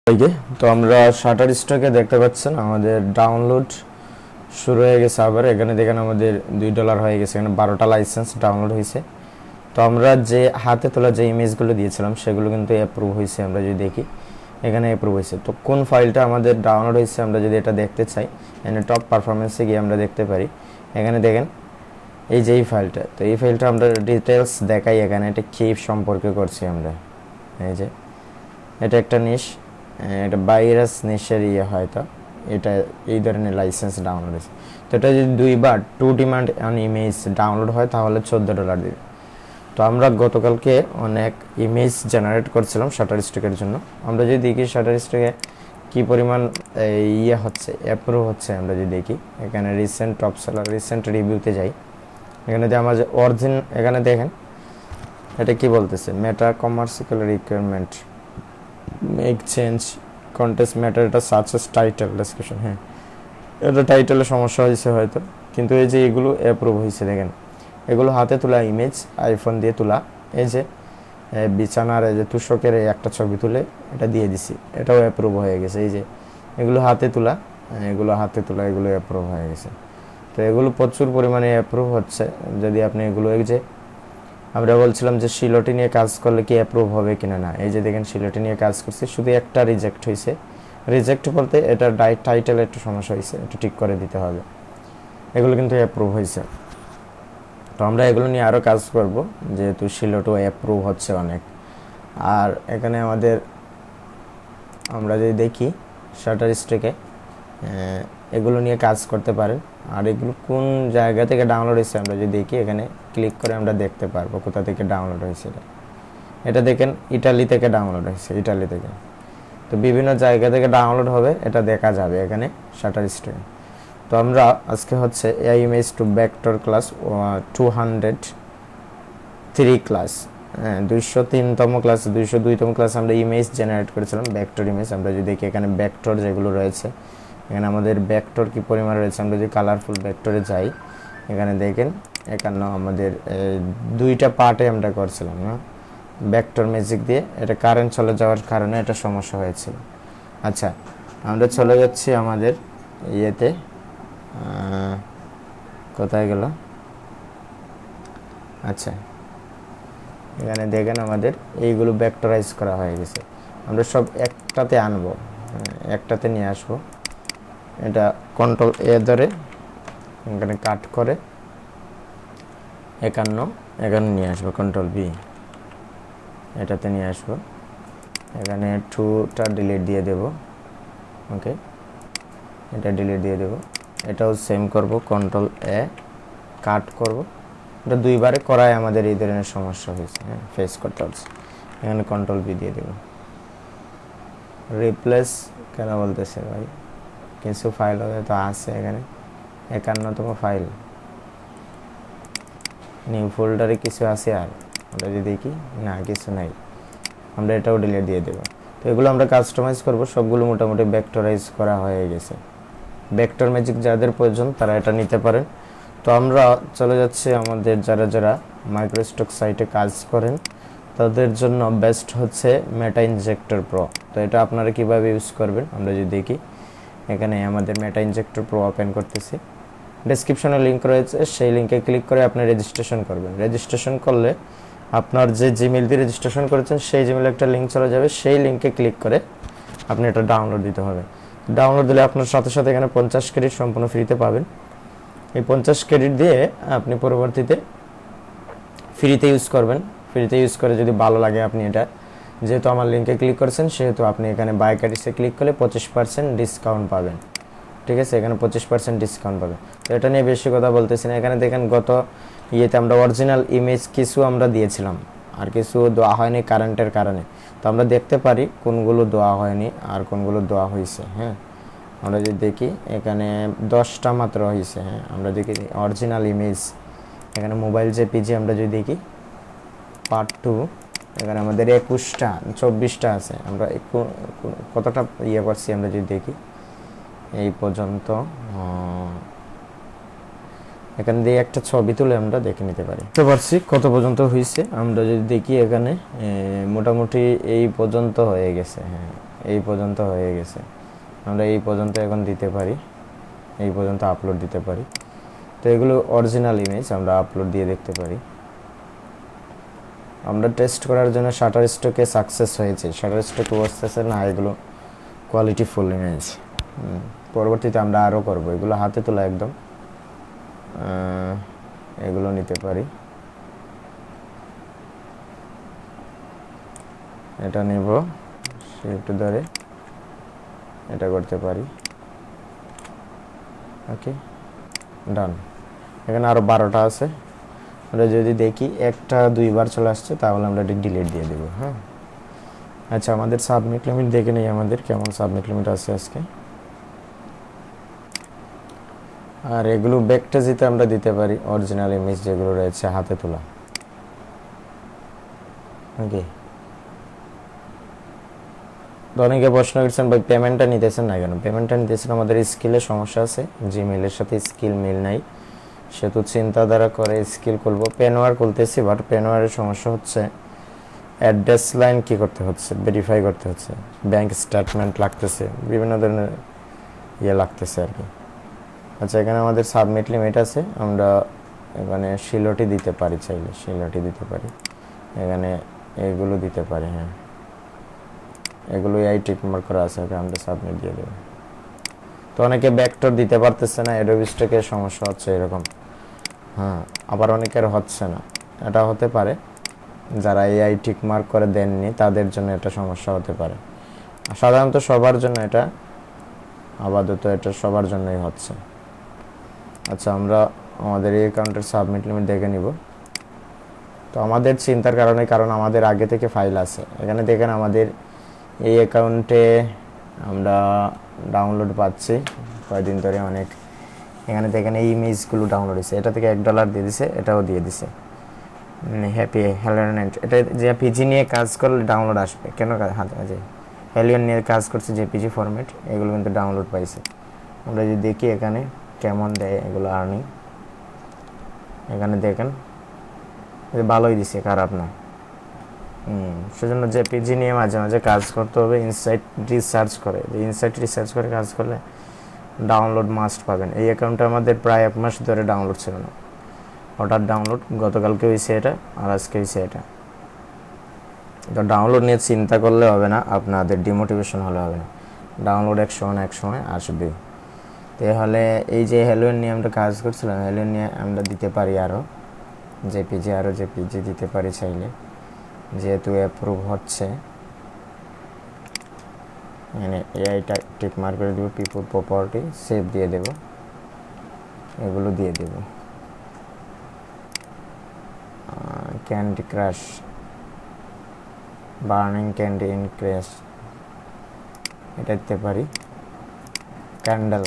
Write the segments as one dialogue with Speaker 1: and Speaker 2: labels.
Speaker 1: ওকে, তো আমরা শাটারস্টকে দেখতে পাচ্ছেন আমাদের ডাউনলোড শুরু হয়ে গেছে। আবার এখানে দেখেন আমাদের $2 হয়ে গেছে, এখানে 12টা লাইসেন্স ডাউনলোড হয়েছে। তো আমরা যে হাতে তোলা যে ইমেজগুলো দিয়েছিলাম সেগুলো কিন্তু অ্যাপ্রুভ হয়েছে। আমরা যদি দেখি এখানে অ্যাপ্রুভ হয়েছে, তো কোন ফাইলটা আমাদের ডাউনলোড হয়েছে আমরা যদি এটা দেখতে চাই, এখানে টপ পারফরমেন্সে গিয়ে আমরা দেখতে পারি। এখানে দেখেন এই যে এই ফাইলটা, তো এই ফাইলটা আমরা ডিটেলস দেখাই। এখানে এটা কি সম্পর্কে করছি আমরা, এই যে এটা একটা নিশ, এটা ভাইরাস নিশের হয়তো এটা এই ধরনের লাইসেন্স ডাউনলোড হয়েছে। তো এটা যদি 2বার to demand on image download হয় তাহলে $14 দিবে। তো আমরা গতকালকে অনেক ইমেজ জেনারেট করছিলাম শাটারস্টকের জন্য। আমরা যদি দেখি শাটারস্টকে কী পরিমাণ হচ্ছে, অ্যাপ্রুভ হচ্ছে, আমরা যদি দেখি এখানে রিসেন্ট টপ সেলার রিসেন্ট রিভিউতে যাই। এখানে যে আমার যে অরিজিন, এখানে দেখেন এটা কি বলতেছে, meta commercial requirement make change contest matter, এটা সার্চেস টাইটেল ডেসক্রিপশন। হ্যাঁ, এটা টাইটেলে সমস্যা হয়েছে হয়তো, কিন্তু এই যে এগুলো অ্যাপ্রুভ হয়েছে। দেখেন এগুলো হাতে তোলা ইমেজ, আইফোন দিয়ে তোলা। এই যে বিছানার এই যে তুষকের একটা ছবি তুলে এটা দিয়ে দিছি, এটাও অ্যাপ্রুভ হয়ে গেছে। এই যে এগুলো হাতে তোলা, এগুলো অ্যাপ্রুভ হয়ে গেছে। তো এগুলো প্রচুর পরিমাণে অ্যাপ্রুভ হচ্ছে। যদি আপনি এগুলো, এই যে আমরা বলছিলাম যে শিলটি নিয়ে কাজ করলে কি অ্যাপ্রুভ হবে কিনা, না, এই যে দেখেন শিলটি নিয়ে কাজ করছি, শুধু একটা রিজেক্ট হয়েছে। রিজেক্ট বলতে এটা টাইটেলে একটু সমস্যা হয়েছে, একটু ঠিক করে দিতে হবে। এগুলো কিন্তু অ্যাপ্রুভ হয়েছে। তো আমরা এগুলো নিয়ে আরও কাজ করব, যেহেতু শিলটও অ্যাপ্রুভ হচ্ছে অনেক। আর এখানে আমাদের আমরা যদি দেখি শাটারস্টকে এগুলো নিয়ে কাজ করতে পারেন। আর এগুলো কোন জায়গা থেকে ডাউনলোড হয়েছে আমরা যদি দেখি, এখানে ক্লিক করে আমরা দেখতে পারবো কোথা থেকে ডাউনলোড হয়েছে। এটা দেখেন ইটালি থেকে ডাউনলোড হয়েছে, ইটালি থেকে। তো বিভিন্ন জায়গা থেকে ডাউনলোড হবে, এটা দেখা যাবে এখানে শাটারস্টকে। তো আমরা আজকে হচ্ছে AI image to vector class 203 class, 203তম ক্লাস, 202তম ক্লাস আমরা ইমেজ জেনারেট করেছিলাম, ভেক্টর ইমেজ। আমরা যদি দেখি এখানে ভেক্টর যেগুলো রয়েছে, এখানে আমাদের ভেক্টর কি পরিমাণ রয়েছে, আমরা যদি কালারফুল ভেক্টরে যাই, এখানে দেখেন এখানে আমাদের 2টা পার্টে আমরা করছিলাম না ভেক্টর ম্যাজিক দিয়ে। এটা কারেন্ট চলে যাওয়ার কারণে এটা সমস্যা হয়েছিল। আচ্ছা, আমরা চলে যাচ্ছি আমাদের ইয়েতে, কোথায় গেল, আচ্ছা এখানে দেখেন আমাদের এইগুলো ভেক্টরাইজ করা হয়ে গেছে। আমরা সব একটাতে আনবো, একটাতে নিয়ে আসবো। এটা কন্ট্রোল এ ধরে এখানে কাট করে 51 এখানে নিয়ে আসবো, কন্ট্রোল বি এটাতে নিয়ে আসবো। এখানে 2টা ডিলিট দিয়ে দেব, ওকে, এটা ডিলিট দিয়ে দেব। এটাও সেম করব, কন্ট্রোল এ কাট করব। এটা 2বারে করায় আমাদের এই ধরনের সমস্যা হয়েছে, হ্যাঁ, ফেস করতে হচ্ছে। এখানে কন্ট্রোল বি দিয়ে দেব। রিপ্লেস কেন বলতেছে ভাই, কিছু ফাইল হয়তো আছে এখানে, 51তম ফাইল, নিউ ফোল্ডারে কিছু আছে। আর আমরা যদি দেখি না কিছু নাই, আমরা এটাও ডিলিট দিয়ে দেব। তো এগুলো আমরা কাস্টমাইজ করব, সবগুলো মোটামুটি ভেক্টরাইজ করা হয়ে গেছে। ভেক্টর ম্যাজিক যাদের প্রয়োজন তারা এটা নিতে পারেন। তো আমরা চলে যাচ্ছি আমাদের যারা যারা মাইক্রোস্টক সাইটে কাজ করেন তাদের জন্য বেস্ট হচ্ছে মেটা ইনজেক্টর প্রো। তো এটা আপনারা কিভাবে ইউজ করবেন আমরা যদি দেখি, এখানে আমাদের মেটা ইনজেক্টর প্রো ওপেন করতেছি। ডেসক্রিপশনে লিঙ্ক রয়েছে, সেই লিঙ্কে ক্লিক করে আপনি রেজিস্ট্রেশন করবেন। রেজিস্ট্রেশন করলে আপনার যে জিমেল দিয়ে রেজিস্ট্রেশন করেছেন সেই জিমেলে একটা লিঙ্ক চলে যাবে, সেই লিঙ্কে ক্লিক করে আপনি এটা ডাউনলোড দিতে হবে। ডাউনলোড দিলে আপনার সাথে সাথে এখানে 50 ক্রেডিট সম্পূর্ণ ফ্রিতে পাবেন। এই 50 ক্রেডিট দিয়ে আপনি পরবর্তীতে ফ্রিতে ইউজ করবেন। ফ্রিতে ইউজ করে যদি ভালো লাগে, আপনি এটা যেহেতু আমার লিঙ্কে ক্লিক করেছেন সেহেতু আপনি এখানে বাই কার্ডসে ক্লিক করলে 25% ডিসকাউন্ট পাবেন। ঠিক আছে, এখানে 25% ডিসকাউন্ট পাবেন। তো এটা নিয়ে বেশি কথা বলতেছি না। এখানে দেখেন গত ইয়েতে আমরা অরিজিনাল ইমেজ কিছু আমরা দিয়েছিলাম, আর কিছু দেওয়া হয়নি কারেন্টের কারণে। তো আমরা দেখতে পারি কোনগুলো দেওয়া হয়নি আর কোনগুলো দেওয়া হয়েছে। হ্যাঁ, আমরা যদি দেখি এখানে 10টা মাত্র হয়েছে। হ্যাঁ, আমরা দেখি অরিজিনাল ইমেজ, এখানে মোবাইল জেপিজি আমরা যদি দেখি পার্ট 2, এখানে আমাদের 21টা 24টা আছে। আমরা কতটা করছি আমরা যদি দেখি এই পর্যন্ত, এখানে দিয়ে একটা ছবি তুলে আমরা দেখে নিতে পারি, বুঝতে পারছি কত পর্যন্ত হয়েছে। আমরা যদি দেখি এখানে মোটামুটি এই পর্যন্ত হয়ে গেছে। হ্যাঁ, এই পর্যন্ত হয়ে গেছে। আমরা এই পর্যন্ত এখন দিতে পারি, এই পর্যন্ত আপলোড দিতে পারি। তো এগুলো অরিজিনাল ইমেজ, আমরা আপলোড দিয়ে দেখতে পারি। আমরা টেস্ট করার জন্য শাটারস্টকে সাকসেস হয়েছে, শাটারস্টক বসতেছে না, এগুলো কোয়ালিটি ফুল ইমেজ। পরবর্তীতে আমরা আরও করব, এগুলো হাতে তোলা একদম। এগুলো নিতে পারি, এটা নেব, শিফট ধরে এটা করতে পারি। ওকে, ডান। এখানে আরও 12টা আছে, আমরা যদি দেখি একটা 2বার চলে আসছে, তাহলে আমরা এটা ডিলিট দিয়ে দেবো। হ্যাঁ, আচ্ছা, আমাদের সাবমিট লিমিট দেখে নেই, আমাদের কেমন সাবমিট লিমিট আছে আজকে। আর এগুলো ব্যাকটেজিতে আমরা দিতে পারি, অরিজিনাল ইমেজ যেগুলো রয়েছে হাতে তোলা। ওকে, অনেকে প্রশ্ন করছেন ভাই পেমেন্টটা নিতেছেন না কেন? পেমেন্টটা নিতেছেন, আমাদের স্কিলের সমস্যা আছে, জিমেইলের সাথে স্কিল মিল নাই, সেহেতু চিন্তাধারা করে স্কিল খুলবো। পেনওয়ার খুলতেছি, বাট পেনওয়ারের সমস্যা হচ্ছে অ্যাড্রেস লাইন কী করতে হচ্ছে, ভেরিফাই করতে হচ্ছে, ব্যাংক স্টেটমেন্ট লাগতেছে, বিভিন্ন ধরনের লাগতেছে আর কি। আচ্ছা, এখানে আমাদের সাবমিট লিমিট আছে, আমরা এখানে শিলটি দিতে পারি, চাইলে শিলটি দিতে পারি, এখানে এগুলো দিতে পারি। হ্যাঁ, এগুলো এই টিক মার্ক করা আছে, ওকে আমরা সাবমিট দিয়ে দেবো। তো অনেকে ব্যাকটর দিতে পারতেছে না, অ্যাডোবি স্টকের সমস্যা হচ্ছে এরকম। হ্যাঁ, আবার অনেকের হচ্ছে না, এটা হতে পারে যারা এআই টিক মার্ক করে দেননি তাদের জন্য এটা সমস্যা হতে পারে। সাধারণত সবার জন্য এটা, আপাতত এটা সবার জন্যই হচ্ছে। আচ্ছা, আমরা আমাদের এই অ্যাকাউন্টের সাবমিট লিমিট দেখে নিব। তো আমাদের চিন্তার কারণে, কারণ আমাদের আগে থেকে ফাইল আছে, এখানে দেখেন আমাদের এই অ্যাকাউন্টে আমরা ডাউনলোড পাচ্ছি কয়েকদিন ধরে অনেক। এখানে দেখেন এই ইমেজগুলো ডাউনলোড হয়েছে, এটা থেকে $1 দিয়ে দিছে, এটাও দিয়ে দিছে হ্যাপি হেলিয়ন। এটা জেপিজি নিয়ে কাজ করলে ডাউনলোড আসবে, কেন হাতে কাজে হেলিয়ন নিয়ে কাজ করছে জেপিজি ফরম্যাট, এগুলো কিন্তু ডাউনলোড পাইছে। আমরা যদি দেখি এখানে কেমন দেয় এগুলো আর্নিং, এখানে দেখেন ভালোই দিছে, খারাপ না। সেজন্য জেপিজি নিয়ে মাঝে মাঝে কাজ করতে হবে, ইনসাইট রিসার্চ করে, ইনসাইট রিসার্চ করে কাজ করলে ডাউনলোড মাস্ট পাবেন। এই অ্যাকাউন্টে আমাদের প্রায় 1 মাস ধরে ডাউনলোড ছিল না, হঠাৎ ডাউনলোড গতকালকে হয়েছে এটা, আর আজকে হয়েছে এটা। তো ডাউনলোড নিয়ে চিন্তা করলে হবে না, আপনাদের ডিমোটিভেশন হলে হবে না, ডাউনলোড এক সময় আসবে। তাহলে এই যে হেলিয়ন নিয়ে আমরা কাজ করছিলাম, হেলিয়ন নিয়ে আমরা দিতে পারি আরও জেপিজি দিতে পারি চাইলে, যেহেতু অ্যাপ্রুভ হচ্ছে। মানে এআইটা টিক মার্ক করে দেবো, পিপল প্রপার্টি সেভ দিয়ে দেব, এগুলো দিয়ে দেব। Candy crush, burning candy in crush, এটা দিতে পারি। ক্যান্ডেল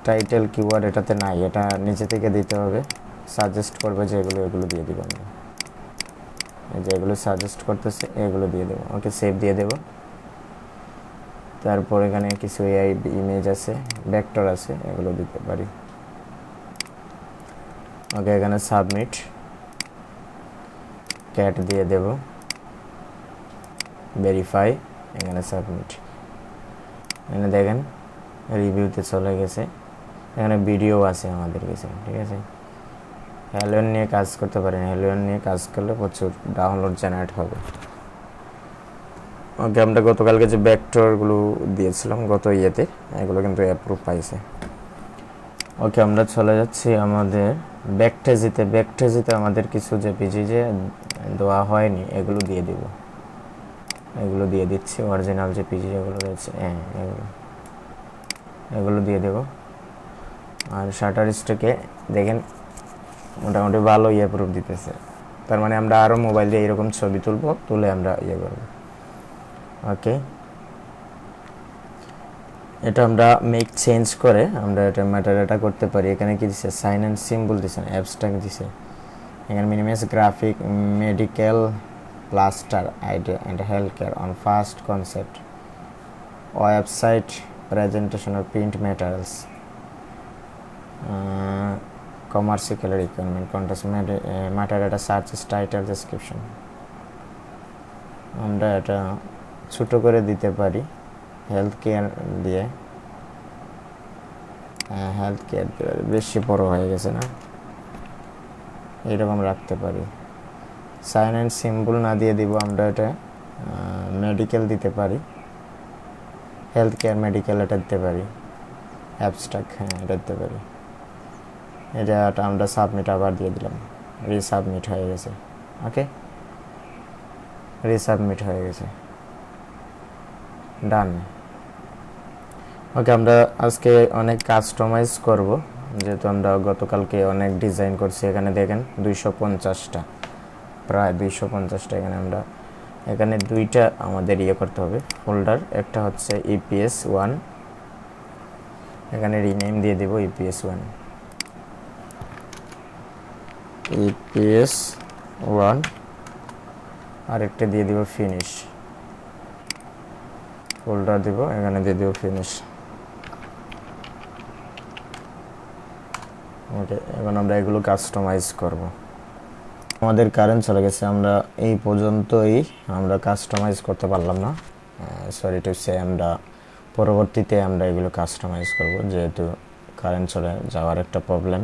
Speaker 1: টাইটেল কিওয়ার্ড এটাতে নাই, এটা নিচে থেকে দিতে হবে, সাজেস্ট করবে যেগুলো, এগুলো দিয়ে দেবো আমরা, যেগুলো সাজেস্ট করতেছে এগুলো দিয়ে দেবো। ওকে, সেভ দিয়ে দেব। তারপর এখানে কিছু এআই ইমেজ আছে, ভেক্টর আছে, এগুলো দিতে পারি। ওকে, এখানে সাবমিট, ক্যাট দিয়ে দেব, ভেরিফাই, এখানে সাবমিট। এখানে দেখেন রিভিউতে চলে গেছে, এখানে ভিডিও আছে আমাদের কাছে, ঠিক আছে। হেলিয়ন নিয়ে কাজ করতে পারেন, হেলিয়ন নিয়ে কাজ করলে প্রচুর ডাউনলোড জেনারেট হবে। ওকে, আমরা গতকালকে যে ভেক্টরগুলো দিয়েছিলাম গত ইয়েতে, এগুলো কিন্তু অ্যাপ্রুভ পাইছে। ওকে, আমরা চলে যাচ্ছি আমাদের ব্যাকটেজিতে আমাদের কিছু জেপিজি যে দেওয়া হয়নি এগুলো দিয়ে দেব, এগুলো দিয়ে দিচ্ছি, অরিজিনাল জেপিজি যেগুলো রয়েছে, হ্যাঁ এগুলো দিয়ে দেব। আর শাটারস্টকে দেখেন মোটামুটি ভালো অ্যাপ্রুভ দিতেছে, তার মানে আমরা আরও মোবাইল দিয়ে এরকম ছবি তুলে আমরা করব। ওকে, এটা আমরা মেক চেঞ্জ করে আমরা এটা ম্যাটারটা করতে পারি। এখানে কি দিছে, সাইন অ্যান্ড সিম্বল দিছে, অ্যাবস্ট্রাক্ট দিছে, এখানে minimise graphic, medical, plaster, idea and health care on first concept, website, presentation or print materials, commercial requirement, context metadata, search, title, description। আমরা এটা ছোট করে দিতে পারি হেলথ কেয়ার দিয়ে। হেলথ কেয়ার বেশি বড় হয়ে গেছে না, এরকম রাখতে পারি। সাইন অ্যান্ড সিম্বল না দিয়ে দিব আমরা এটা মেডিকেল দিতে পারি, হেলথ কেয়ার মেডিকেল এটা দিতে পারি, অ্যাবস্ট্রাক্ট হ্যাঁ এটা দিতে পারি। এটা আমরা সাবমিট আবার দিয়ে দিলাম, রিসাবমিট হয়ে গেছে। ওকে, রিসাবমিট হয়ে গেছে, ডান। ওকে, আমরা আজকে অনেক কাস্টমাইজ করব, যেহেতু আমরা গতকালকে অনেক ডিজাইন করছি। এখানে দেখেন 250টা, প্রায় 250টা। এখানে দুইটা আমাদের করতে হবে ফোল্ডার, একটা হচ্ছে EPS 1, এখানে রিনেম দিয়ে দেব EPS 1, EPS 1, আর একটা দিয়ে দিব ফিনিশ ফোল্ডার দিব, এখানে দিয়ে দিব ফিনিশ। ওকে, এখন আমরা এগুলো কাস্টমাইজ করব। আমাদের কারেন্ট চলে গেছে, আমরা এই পর্যন্তই আমরা কাস্টমাইজ করতে পারলাম না, সরি টু সে। আমরা পরবর্তীতে আমরা এগুলো কাস্টমাইজ করব, যেহেতু কারেন্ট চলে যাওয়ার একটা প্রবলেম।